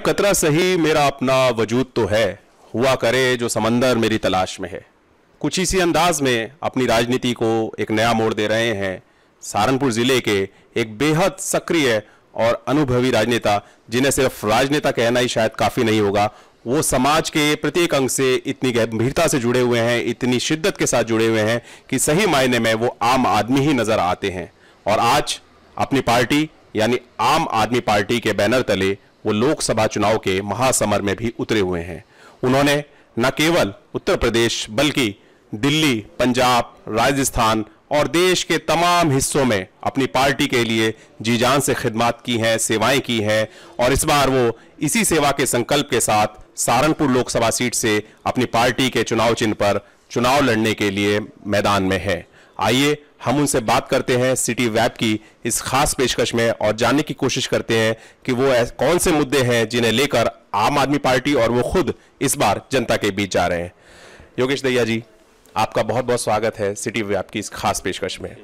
कतरा सही मेरा अपना वजूद तो है, हुआ करे जो समंदर मेरी तलाश में है। कुछ इसी अंदाज में अपनी राजनीति को एक नया मोड़ दे रहे हैं सहारनपुर जिले के एक बेहद सक्रिय और अनुभवी राजनेता, जिन्हें सिर्फ राजनेता कहना ही शायद काफी नहीं होगा। वो समाज के प्रत्येक अंग से इतनी गंभीरता से जुड़े हुए हैं, इतनी शिद्दत के साथ जुड़े हुए हैं कि सही मायने में वो आम आदमी ही नजर आते हैं। और आज अपनी पार्टी यानी आम आदमी पार्टी के बैनर तले वो लोकसभा चुनाव के महासमर में भी उतरे हुए हैं। उन्होंने न केवल उत्तर प्रदेश बल्कि दिल्ली, पंजाब, राजस्थान और देश के तमाम हिस्सों में अपनी पार्टी के लिए जी जान से खिदमत की हैं, सेवाएं की हैं। और इस बार वो इसी सेवा के संकल्प के साथ सहारनपुर लोकसभा सीट से अपनी पार्टी के चुनाव चिन्ह पर चुनाव लड़ने के लिए मैदान में है। आइए हम उनसे बात करते हैं सिटी वेब की इस खास पेशकश में और जानने की कोशिश करते हैं कि वो कौन से मुद्दे हैं जिन्हें लेकर आम आदमी पार्टी और वो खुद इस बार जनता के बीच जा रहे हैं। योगेश दहिया जी, आपका बहुत बहुत स्वागत है सिटी वेब की इस खास पेशकश में।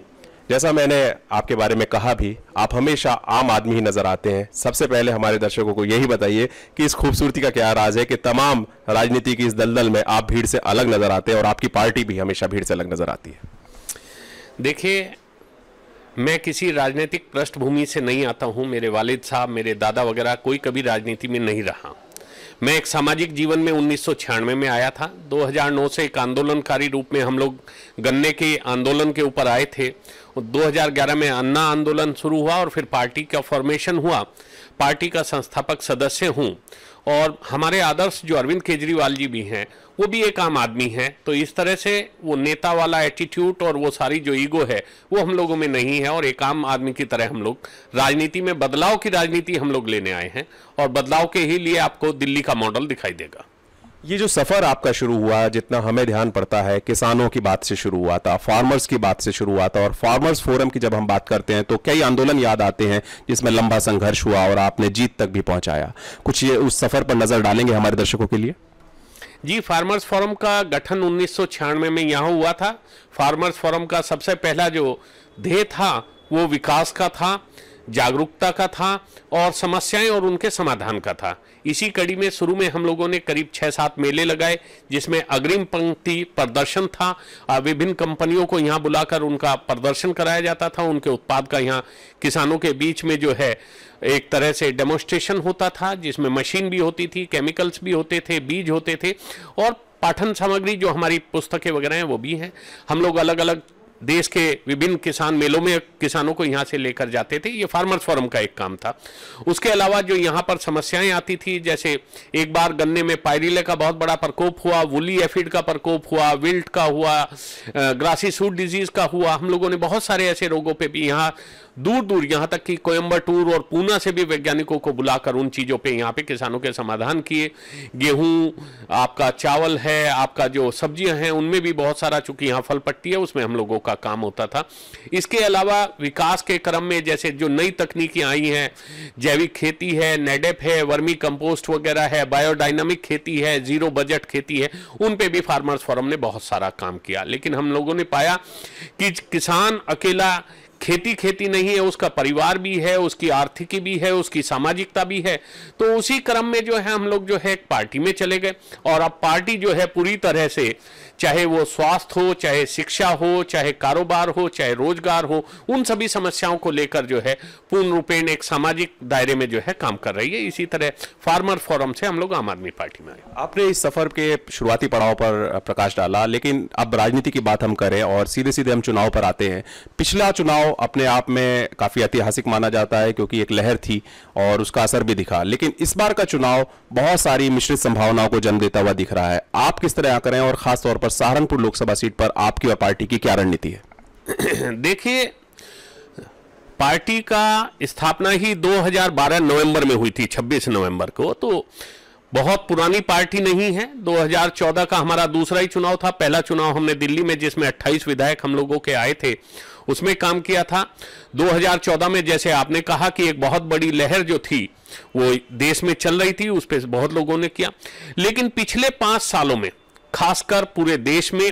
जैसा मैंने आपके बारे में कहा भी, आप हमेशा आम आदमी ही नजर आते हैं। सबसे पहले हमारे दर्शकों को यही बताइए कि इस खूबसूरती का क्या राज है कि तमाम राजनीति की इस दलदल में आप भीड़ से अलग नजर आते हैं और आपकी पार्टी भी हमेशा भीड़ से अलग नजर आती है। देखिए, मैं किसी राजनीतिक पृष्ठभूमि से नहीं आता हूं। मेरे वालिद साहब, मेरे दादा वगैरह कोई कभी राजनीति में नहीं रहा। मैं एक सामाजिक जीवन में 1996 में आया था। 2009 से एक आंदोलनकारी रूप में हम लोग गन्ने के आंदोलन के ऊपर आए थे। 2011 में अन्ना आंदोलन शुरू हुआ और फिर पार्टी का फॉर्मेशन हुआ। पार्टी का संस्थापक सदस्य हूं और हमारे आदर्श जो अरविंद केजरीवाल जी भी हैं, वो भी एक आम आदमी है। तो इस तरह से वो नेता वाला एटीट्यूड और वो सारी जो ईगो है वो हम लोगों में नहीं है और एक आम आदमी की तरह हम लोग राजनीति में बदलाव की राजनीति हम लोग लेने आए हैं और बदलाव के ही लिए आपको दिल्ली का मॉडल दिखाई देगा। ये जो सफर आपका शुरू हुआ, जितना हमें ध्यान पड़ता है, किसानों की बात से शुरू हुआ था, फार्मर्स की बात से शुरू हुआ था और फार्मर्स फोरम की जब हम बात करते हैं तो कई आंदोलन याद आते हैं जिसमें लंबा संघर्ष हुआ और आपने जीत तक भी पहुंचाया। कुछ ये उस सफर पर नजर डालेंगे हमारे दर्शकों के लिए? जी, फार्मर्स फोरम का गठन 1996 में यहाँ हुआ था। फार्मर्स फोरम का सबसे पहला जो ध्येय था वो विकास का था, जागरूकता का था और समस्याएं और उनके समाधान का था। इसी कड़ी में शुरू में हम लोगों ने करीब 6-7 मेले लगाए जिसमें अग्रिम पंक्ति प्रदर्शन था। विभिन्न कंपनियों को यहाँ बुलाकर उनका प्रदर्शन कराया जाता था। उनके उत्पाद का यहाँ किसानों के बीच में जो है एक तरह से डेमोन्स्ट्रेशन होता था जिसमें मशीन भी होती थी, केमिकल्स भी होते थे, बीज होते थे और पाठन सामग्री जो हमारी पुस्तकें वगैरह हैं वो भी हैं। हम लोग अलग अलग देश के विभिन्न किसान मेलों में किसानों को यहाँ से लेकर जाते थे। ये फार्मर्स फोरम का एक काम था। उसके अलावा जो यहाँ पर समस्याएं आती थी, जैसे एक बार गन्ने में पायरिले का बहुत बड़ा प्रकोप हुआ, वुली एफिड का प्रकोप हुआ, विल्ट का हुआ, ग्रासी सूट डिजीज का हुआ। हम लोगों ने बहुत सारे ऐसे रोगों पे भी यहाँ दूर दूर, यहाँ तक कि कोयम्बटूर और पूना से भी वैज्ञानिकों को बुलाकर उन चीज़ों पे यहाँ पे किसानों के समाधान किए। गेहूं, आपका चावल है, आपका जो सब्जियां हैं उनमें भी बहुत सारा, चूंकि यहाँ फल पट्टी है उसमें हम लोगों का काम होता था। इसके अलावा विकास के क्रम में जैसे जो नई तकनीकें आई हैं, जैविक खेती है, नेडेप है, वर्मी कंपोस्ट वगैरह है, बायोडायनामिक खेती है, जीरो बजट खेती है, उन पे भी फार्मर्स फोरम ने बहुत सारा काम किया। लेकिन हम लोगों ने पाया कि किसान अकेला खेती नहीं है, उसका परिवार भी है, उसकी आर्थिकी भी है, उसकी सामाजिकता भी है। तो उसी क्रम में जो है हम लोग जो है एक पार्टी में चले गए और अब पार्टी जो है पूरी तरह से, चाहे वो स्वास्थ्य हो, चाहे शिक्षा हो, चाहे कारोबार हो, चाहे रोजगार हो, उन सभी समस्याओं को लेकर जो है पूर्ण रूपेण एक सामाजिक दायरे में जो है काम कर रही है। इसी तरह फार्मर फोरम से हम लोग आम आदमी पार्टी में आए। आपने इस सफर के शुरुआती पड़ाव पर प्रकाश डाला, लेकिन अब राजनीति की बात हम करें और सीधे सीधे हम चुनाव पर आते हैं। पिछला चुनाव अपने आप में काफी ऐतिहासिक माना जाता है क्योंकि एक लहर थी और उसका असर भी दिखा, लेकिन इस बार का चुनाव बहुत सारी मिश्रित संभावनाओं को जन्म देता हुआ दिख रहा है। आप किस तरह करें और खासतौर पर सहारनपुर लोकसभा सीट पर आपकी और पार्टी की क्या रणनीति है? देखिए, पार्टी का स्थापना ही 2012 नवंबर में हुई थी, 26 नवंबर को। तो बहुत पुरानी पार्टी नहीं है। 2014 का हमारा दूसरा ही चुनाव था। पहला चुनाव हमने दिल्ली में, जिसमें 28 विधायक हम लोगों के आए थे, उसमें काम किया था। 2014 में जैसे आपने कहा कि एक बहुत बड़ी लहर जो थी वो देश में चल रही थी, उस पर बहुत लोगों ने किया। लेकिन पिछले 5 सालों में खासकर पूरे देश में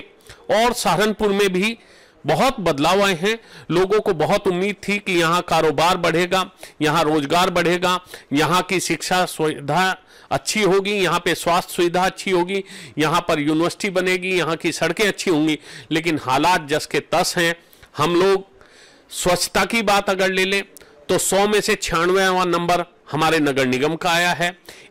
और सहारनपुर में भी बहुत बदलाव आए हैं। लोगों को बहुत उम्मीद थी कि यहाँ कारोबार बढ़ेगा, यहाँ रोजगार बढ़ेगा, यहाँ की शिक्षा सुविधा अच्छी होगी, यहाँ पे स्वास्थ्य सुविधा अच्छी होगी, यहाँ पर यूनिवर्सिटी बनेगी, यहाँ की सड़कें अच्छी होंगी। लेकिन हालात जस के तस हैं। हम लोग स्वच्छता की बात अगर ले लें तो 100 में से 96वां नंबर हमारे नगर निगम का आया है।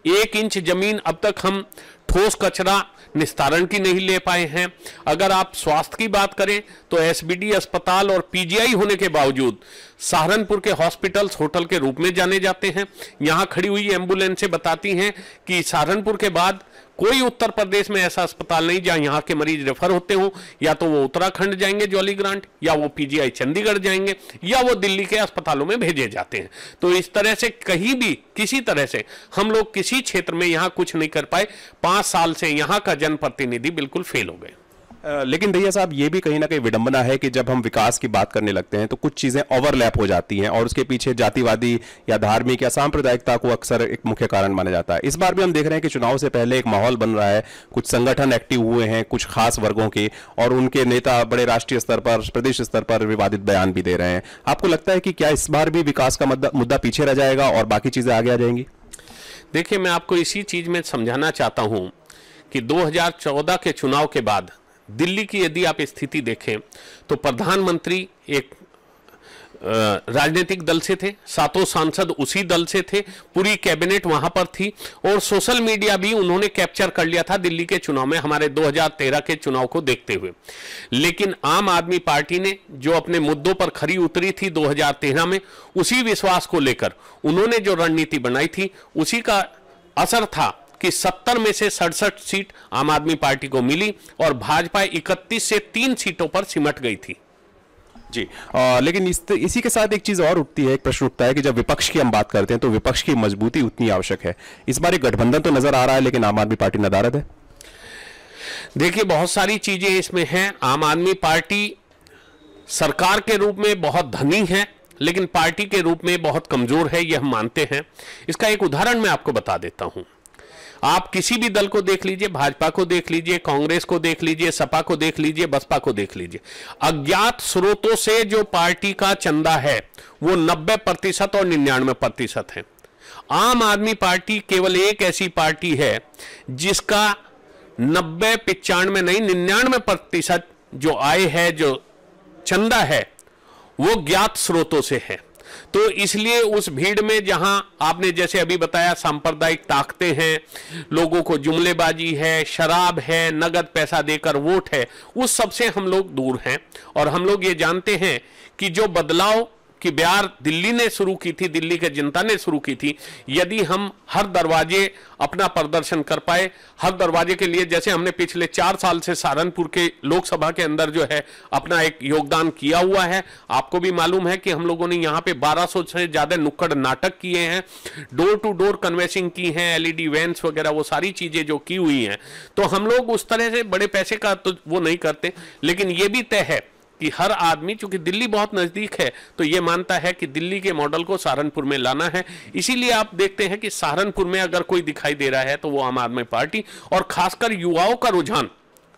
1 इंच जमीन अब तक हम ठोस कचरा निस्तारण की नहीं ले पाए हैं। अगर आप स्वास्थ्य की बात करें तो एसबीडी अस्पताल और पीजीआई होने के बावजूद सहारनपुर के हॉस्पिटल्स होटल के रूप में जाने जाते हैं। यहां खड़ी हुई एम्बुलेंसें बताती हैं कि सहारनपुर के बाद कोई उत्तर प्रदेश में ऐसा अस्पताल नहीं जहां यहां के मरीज रेफर होते हो, या तो वो उत्तराखंड जाएंगे जॉली ग्रांट, या वो पीजीआई चंडीगढ़ जाएंगे, या वो दिल्ली के अस्पतालों में भेजे जाते हैं। तो इस तरह से कहीं भी किसी तरह से हम लोग किसी क्षेत्र में यहां कुछ नहीं कर पाए। 5 साल से यहां का जनप्रतिनिधि बिल्कुल फेल हो गए। लेकिन भैया साहब, ये भी कहीं ना कहीं विडंबना है कि जब हम विकास की बात करने लगते हैं तो कुछ चीजें ओवरलैप हो जाती हैं और उसके पीछे जातिवादी या धार्मिक या सांप्रदायिकता को अक्सर एक मुख्य कारण माना जाता है। इस बार भी हम देख रहे हैं कि चुनाव से पहले एक माहौल बन रहा है, कुछ संगठन एक्टिव हुए हैं, कुछ खास वर्गों के, और उनके नेता बड़े राष्ट्रीय स्तर पर, प्रदेश स्तर पर विवादित बयान भी दे रहे हैं। आपको लगता है कि क्या इस बार भी विकास का मुद्दा पीछे रह जाएगा और बाकी चीजें आगे आ जाएंगी? देखिए, मैं आपको इसी चीज में समझाना चाहता हूं कि 2014 के चुनाव के बाद दिल्ली की यदि आप स्थिति देखें तो प्रधानमंत्री एक राजनीतिक दल से थे, 7 सांसद उसी दल से थे, पूरी कैबिनेट वहां पर थी, और सोशल मीडिया भी उन्होंने कैप्चर कर लिया था दिल्ली के चुनाव में, हमारे 2013 के चुनाव को देखते हुए। लेकिन आम आदमी पार्टी ने जो अपने मुद्दों पर खरी उतरी थी 2013 में, उसी विश्वास को लेकर उन्होंने जो रणनीति बनाई थी, उसी का असर था कि 70 में से 67 सीट आम आदमी पार्टी को मिली और भाजपा 31 से 3 सीटों पर सिमट गई थी। जी, लेकिन इसी के साथ एक चीज और उठती है, एक प्रश्न उठता है कि जब विपक्ष की हम बात करते हैं तो विपक्ष की मजबूती उतनी आवश्यक है। इस बार एक गठबंधन तो नजर आ रहा है, लेकिन आम आदमी पार्टी नदारद है। देखिए, बहुत सारी चीजें इसमें हैं। आम आदमी पार्टी सरकार के रूप में बहुत धनी है, लेकिन पार्टी के रूप में बहुत कमजोर है, यह हम मानते हैं। इसका एक उदाहरण मैं आपको बता देता हूं। आप किसी भी दल को देख लीजिए, भाजपा को देख लीजिए, कांग्रेस को देख लीजिए, सपा को देख लीजिए, बसपा को देख लीजिए, अज्ञात स्रोतों से जो पार्टी का चंदा है वो 90% और 99% है। आम आदमी पार्टी केवल एक ऐसी पार्टी है जिसका 90, 95 नहीं, 99% जो आय है, जो चंदा है, वो ज्ञात स्रोतों से है। तो इसलिए उस भीड़ में जहां आपने जैसे अभी बताया सांप्रदायिक ताकतें हैं, लोगों को जुमलेबाजी है, शराब है, नगद पैसा देकर वोट है, उस सब से हम लोग दूर हैं। और हम लोग ये जानते हैं कि जो बदलाव की ब्यार दिल्ली ने शुरू की थी, दिल्ली के जनता ने शुरू की थी, यदि हम हर दरवाजे अपना प्रदर्शन कर पाए, हर दरवाजे के लिए, जैसे हमने पिछले 4 साल से सहारनपुर के लोकसभा के अंदर जो है अपना एक योगदान किया हुआ है। आपको भी मालूम है कि हम लोगों ने यहाँ पे 1200 से ज्यादा नुक्कड़ नाटक किए हैं, डोर टू डोर कन्वेंसिंग की है, एलईडी वैन्स वगैरह, वो सारी चीजें जो की हुई हैं। तो हम लोग उस तरह से बड़े पैसे का तो वो नहीं करते, लेकिन ये भी तय है कि हर आदमी, चूंकि दिल्ली बहुत नजदीक है, तो ये मानता है कि दिल्ली के मॉडल को सहारनपुर में लाना है। इसीलिए आप देखते हैं कि सहारनपुर में अगर कोई दिखाई दे रहा है तो वो आम आदमी पार्टी, और खासकर युवाओं का रुझान,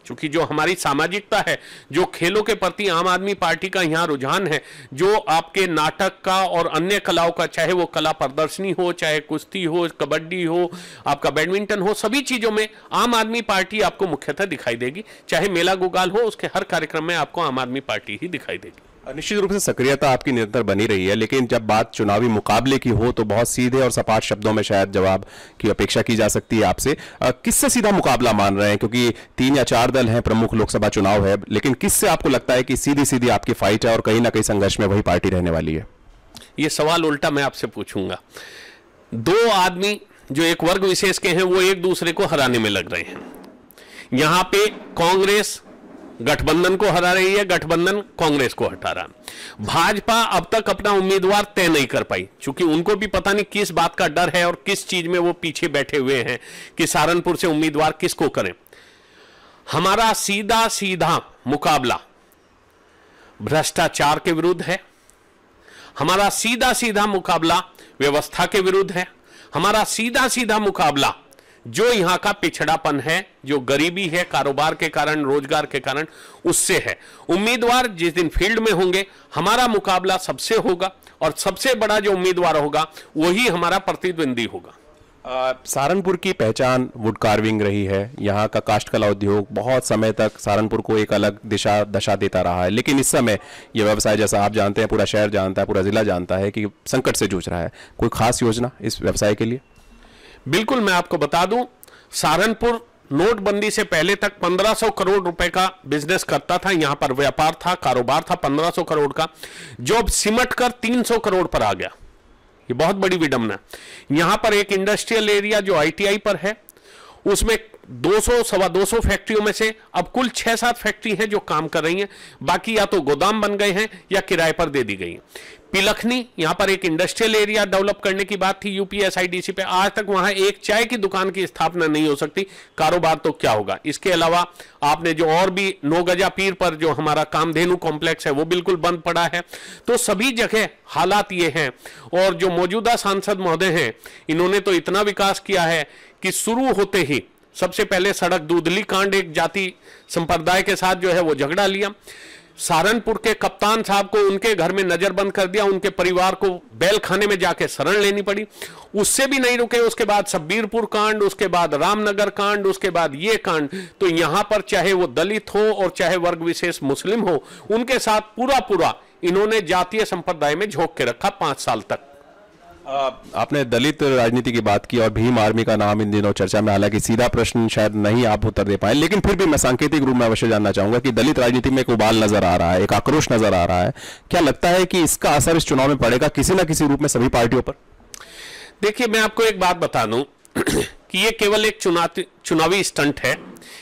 चूंकि जो हमारी सामाजिकता है, जो खेलों के प्रति आम आदमी पार्टी का यहाँ रुझान है, जो आपके नाटक का और अन्य कलाओं का, चाहे वो कला प्रदर्शनी हो, चाहे कुश्ती हो, कबड्डी हो, आपका बैडमिंटन हो, सभी चीजों में आम आदमी पार्टी आपको मुख्यतः दिखाई देगी। चाहे मेला गुगाल हो, उसके हर कार्यक्रम में आपको आम आदमी पार्टी ही दिखाई देगी। निश्चित रूप से सक्रियता आपकी निरंतर बनी रही है, लेकिन जब बात चुनावी मुकाबले की हो तो बहुत सीधे और सपाट शब्दों में शायद जवाब की अपेक्षा की जा सकती है आपसे। किससे सीधा मुकाबला मान रहे हैं, क्योंकि 3 या 4 दल हैं, प्रमुख लोकसभा चुनाव है, लेकिन किससे आपको लगता है कि सीधी सीधी आपकी फाइट है और कहीं ना कहीं संघर्ष में वही पार्टी रहने वाली है? ये सवाल उल्टा मैं आपसे पूछूंगा। 2 आदमी जो एक वर्ग विशेष के हैं, वो एक दूसरे को हराने में लग रहे हैं। यहां पे कांग्रेस गठबंधन को हरा रही है, गठबंधन कांग्रेस को हटा रहा है। भाजपा अब तक अपना उम्मीदवार तय नहीं कर पाई, क्योंकि उनको भी पता नहीं किस बात का डर है और किस चीज में वो पीछे बैठे हुए हैं कि सहारनपुर से उम्मीदवार किसको करें। हमारा सीधा सीधा मुकाबला भ्रष्टाचार के विरुद्ध है, हमारा सीधा सीधा मुकाबला व्यवस्था के विरुद्ध है, हमारा सीधा सीधा मुकाबला जो यहाँ का पिछड़ापन है, जो गरीबी है कारोबार के कारण, रोजगार के कारण, उससे है। उम्मीदवार जिस दिन फील्ड में होंगे, हमारा मुकाबला सबसे होगा और सबसे बड़ा जो उम्मीदवार होगा वही हमारा प्रतिद्वंदी होगा। सहारनपुर की पहचान वुड कार्विंग रही है। यहाँ का काष्ठकला उद्योग बहुत समय तक सहारनपुर को एक अलग दशा देता रहा है, लेकिन इस समय यह व्यवसाय, जैसा आप जानते हैं, पूरा शहर जानता है, पूरा जिला जानता है कि संकट से जूझ रहा है। कोई खास योजना इस व्यवसाय के लिए? बिल्कुल, मैं आपको बता दूं, सहारनपुर नोटबंदी से पहले तक 1500 करोड़ रुपए का बिजनेस करता था। यहां पर व्यापार था, कारोबार था 1500 करोड़ का, जो अब सिमट कर 300 करोड़ पर आ गया। ये बहुत बड़ी विडंबना। यहां पर एक इंडस्ट्रियल एरिया जो आईटीआई पर है, उसमें 200 सवा 200 फैक्ट्रियों में से अब कुल 6-7 फैक्ट्री हैं जो काम कर रही हैं, बाकी या तो गोदाम बन गए हैं या किराए पर दे दी गई हैं। पिलखनी, यहां पर एक इंडस्ट्रियल एरिया डेवलप करने की बात थी यूपीएसआईडीसी पे, आज तक वहां एक चाय की दुकान की स्थापना नहीं हो सकती। कारोबार तो क्या होगा। इसके अलावा आपने जो और भी 9 गजा पीर पर जो हमारा कामधेनु कॉम्प्लेक्स है वो बिल्कुल बंद पड़ा है। तो सभी जगह हालात ये हैं। और जो मौजूदा सांसद महोदय हैं, इन्होंने तो इतना विकास किया है कि शुरू होते ही सबसे पहले सड़क दूधली कांड, एक जाति संप्रदाय के साथ जो है वो झगड़ा लिया। सहारनपुर के कप्तान साहब को उनके घर में नजरबंद कर दिया, उनके परिवार को बैल खाने में जाके शरण लेनी पड़ी। उससे भी नहीं रुके, उसके बाद शब्बीरपुर कांड, उसके बाद रामनगर कांड, उसके बाद ये कांड। तो यहां पर चाहे वो दलित हो और चाहे वर्ग विशेष मुस्लिम हो, उनके साथ पूरा इन्होंने जातीय संप्रदाय में झोंक के रखा 5 साल तक। आपने दलित राजनीति की बात की और भीम आर्मी का नाम इन दिनों चर्चा में, हालांकि सीधा प्रश्न शायद नहीं आप उत्तर दे पाए, लेकिन फिर भी मैं सांकेतिक रूप में अवश्य जानना चाहूंगा कि दलित राजनीति में एक उबाल नजर आ रहा है, एक आक्रोश नजर आ रहा है। क्या लगता है कि इसका असर इस चुनाव में पड़ेगा किसी ना किसी रूप में सभी पार्टियों पर? देखिए, मैं आपको एक बात बता दूं कि ये केवल एक चुनावी स्टंट है,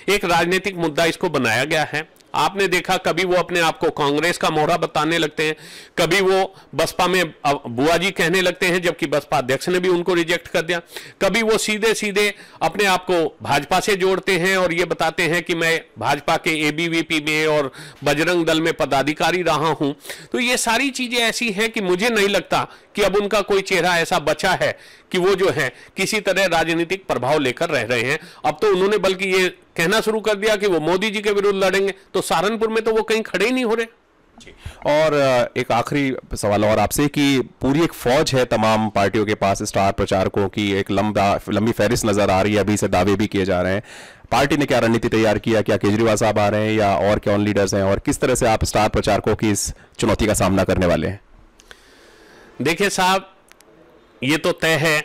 एक राजनीतिक मुद्दा इसको बनाया गया है। आपने देखा, कभी वो अपने आप को कांग्रेस का मोहरा बताने लगते हैं, कभी वो बसपा में बुआ जी कहने लगते हैं, जबकि बसपा अध्यक्ष ने भी उनको रिजेक्ट कर दिया। कभी वो सीधे सीधे अपने आप को भाजपा से जोड़ते हैं और ये बताते हैं कि मैं भाजपा के एबीवीपी में और बजरंग दल में पदाधिकारी रहा हूं। तो ये सारी चीजें ऐसी हैं कि मुझे नहीं लगता कि अब उनका कोई चेहरा ऐसा बचा है कि वो जो है किसी तरह राजनीतिक प्रभाव लेकर रह रहे हैं। अब तो उन्होंने बल्कि ये कहना शुरू कर दिया कि वो मोदी जी के विरुद्ध लड़ेंगे, तो सहारनपुर में तो वो कहीं खड़े ही नहीं हो रहे। और एक आखिरी सवाल और आपसे कि पूरी एक फौज है तमाम पार्टियों के पास स्टार प्रचारकों की, एक लंबी फहरिस्त नजर आ रही है, अभी से दावे भी किए जा रहे हैं। पार्टी ने क्या रणनीति तैयार किया? क्या केजरीवाल साहब आ रहे हैं या और कौन लीडर्स हैं, और किस तरह से आप स्टार प्रचारकों की इस चुनौती का सामना करने वाले हैं? देखिए साहब, ये तो तय है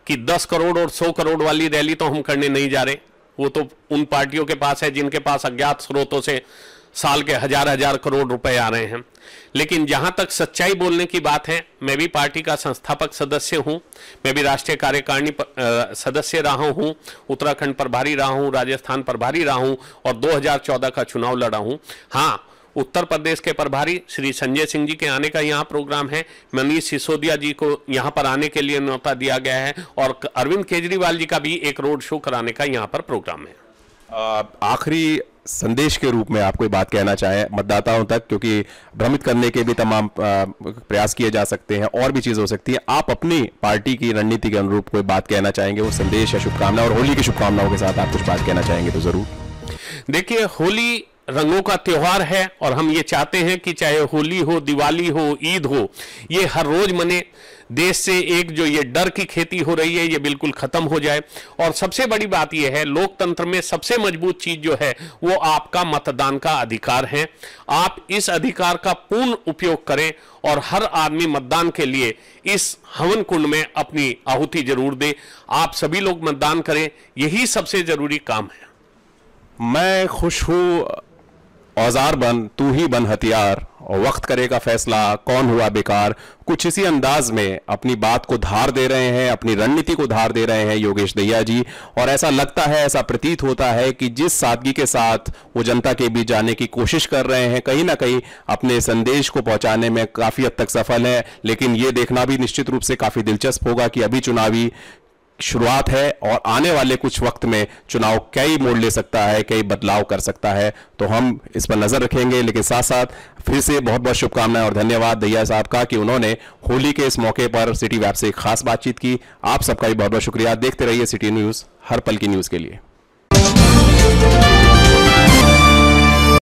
कि 10 करोड़ और 100 करोड़ वाली रैली तो हम करने नहीं जा रहे। वो तो उन पार्टियों के पास है जिनके पास अज्ञात स्रोतों से साल के हजार करोड़ रुपए आ रहे हैं। लेकिन जहां तक सच्चाई बोलने की बात है, मैं भी पार्टी का संस्थापक सदस्य हूं, मैं भी राष्ट्रीय कार्यकारिणी सदस्य रहा हूं, उत्तराखंड प्रभारी रहा हूं, राजस्थान प्रभारी रहा हूं और 2014 का चुनाव लड़ा हूं। हाँ, उत्तर प्रदेश के प्रभारी श्री संजय सिंह जी के आने का यहाँ प्रोग्राम है। मनीष सिसोदिया जी को यहाँ पर आने के लिए न्योता दिया गया है और अरविंद केजरीवाल जी का भी एक रोड शो कराने का यहाँ पर प्रोग्राम है। आखिरी संदेश के रूप में आप कोई बात कहना चाहें मतदाताओं तक, क्योंकि भ्रमित करने के भी तमाम प्रयास किए जा सकते हैं, और भी चीज़ हो सकती है। आप अपनी पार्टी की रणनीति के अनुरूप कोई बात कहना चाहेंगे, वो संदेश या शुभकामना, और होली की शुभकामनाओं के साथ आप कुछ बात कहना चाहेंगे तो जरूर। देखिए, होली रंगों का त्योहार है और हम ये चाहते हैं कि चाहे होली हो, दिवाली हो, ईद हो, ये हर रोज मने। देश से एक जो ये डर की खेती हो रही है, ये बिल्कुल खत्म हो जाए। और सबसे बड़ी बात ये है, लोकतंत्र में सबसे मजबूत चीज जो है वो आपका मतदान का अधिकार है। आप इस अधिकार का पूर्ण उपयोग करें और हर आदमी मतदान के लिए इस हवन कुंड में अपनी आहुति जरूर दे। आप सभी लोग मतदान करें, यही सबसे जरूरी काम है। मैं खुश हूं, औजार बन तू ही बन हथियार, और वक्त करेगा फैसला कौन हुआ बेकार। कुछ इसी अंदाज में अपनी बात को धार दे रहे हैं, अपनी रणनीति को धार दे रहे हैं योगेश दहिया जी। और ऐसा लगता है, ऐसा प्रतीत होता है कि जिस सादगी के साथ वो जनता के बीच जाने की कोशिश कर रहे हैं, कहीं ना कहीं अपने संदेश को पहुंचाने में काफी हद तक सफल है। लेकिन ये देखना भी निश्चित रूप से काफी दिलचस्प होगा कि अभी चुनावी शुरुआत है और आने वाले कुछ वक्त में चुनाव कई मोड़ ले सकता है, कई बदलाव कर सकता है। तो हम इस पर नजर रखेंगे। लेकिन साथ साथ फिर से बहुत बहुत शुभकामनाएं और धन्यवाद दहिया साहब का कि उन्होंने होली के इस मौके पर सिटी वेब से एक खास बातचीत की। आप सबका भी बहुत बहुत शुक्रिया। देखते रहिए सिटी न्यूज़, हर पल की न्यूज़ के लिए।